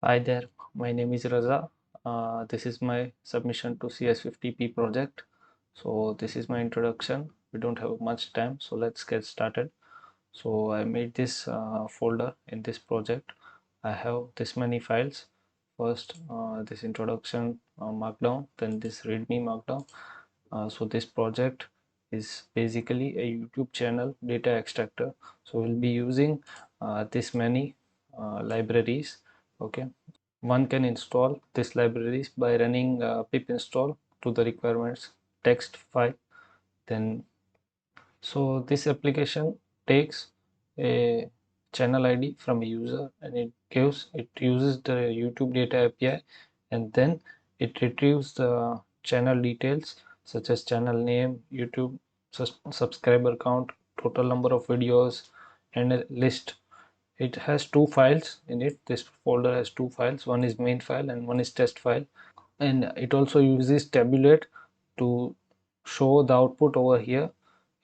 Hi there, my name is Raza. This is my submission to CS50p project. So this is my introduction. We don't have much time, so let's get started. So I made this folder in this project. I have this many files. First, this introduction markdown, then this readme markdown. So this project is basically a YouTube channel data extractor. So we'll be using this many libraries. Okay, one can install these libraries by running pip install to the requirements text file. Then so this application takes a channel ID from a user and it uses the YouTube data API, and then it retrieves the channel details such as channel name, YouTube subscriber count, total number of videos, and a list. It has two files in it. This folder has two files, one is main file and one is test file, and it also uses tabulate to show the output over here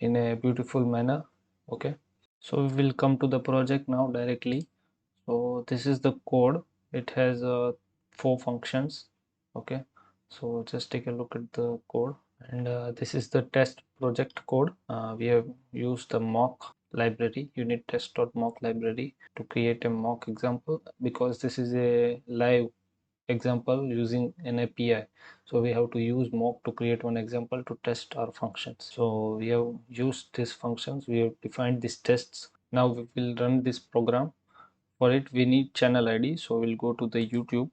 in a beautiful manner. Okay, so we will come to the project now directly. So this is the code. It has four functions. Okay, so just take a look at the code, and this is the test project code. We have used the mock library, unit test.mock library, to create a mock example because this is a live example using an API. So we have to use mock to create one example to test our functions. So we have used these functions, we have defined these tests. Now we will run this program. For it we need channel ID, so we'll go to the YouTube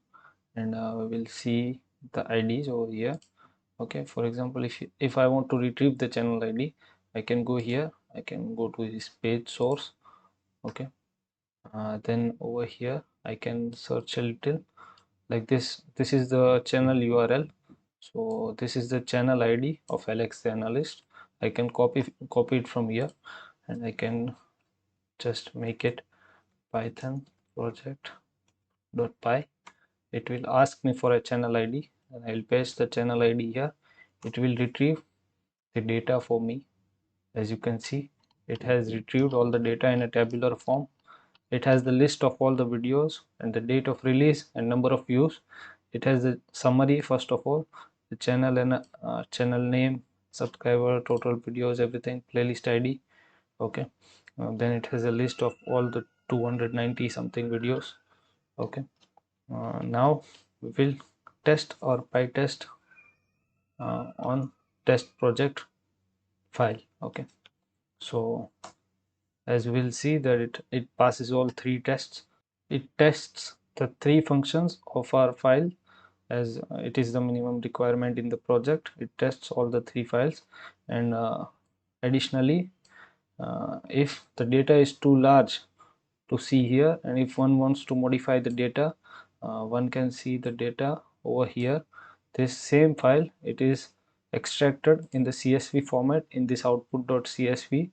and we will see the IDs over here. Okay, for example, if I want to retrieve the channel ID, I can go here, I can go to this page source. Okay, then over here I can search a little like this is the channel URL. So this is the channel ID of Alex the analyst. I can copy it from here, and I can just make it python project.py. It will ask me for a channel ID, and I'll paste the channel ID here. It will retrieve the data for me. As you can see, it has retrieved all the data in a tabular form. It has the list of all the videos and the date of release and number of views. It has the summary, first of all, the channel and channel name, subscriber, total videos, everything, playlist ID. Okay, then it has a list of all the 290 something videos. Okay, now we will test or pytest on test project file. Okay, so as we'll see that it passes all three tests. It tests the three functions of our file, as it is the minimum requirement in the project. It tests all the three files, and additionally, if the data is too large to see here, and if one wants to modify the data, one can see the data over here. This same file, it is extracted in the CSV format in this output.csv.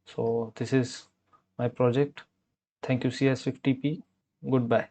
So this is my project. Thank you CS50p. Goodbye.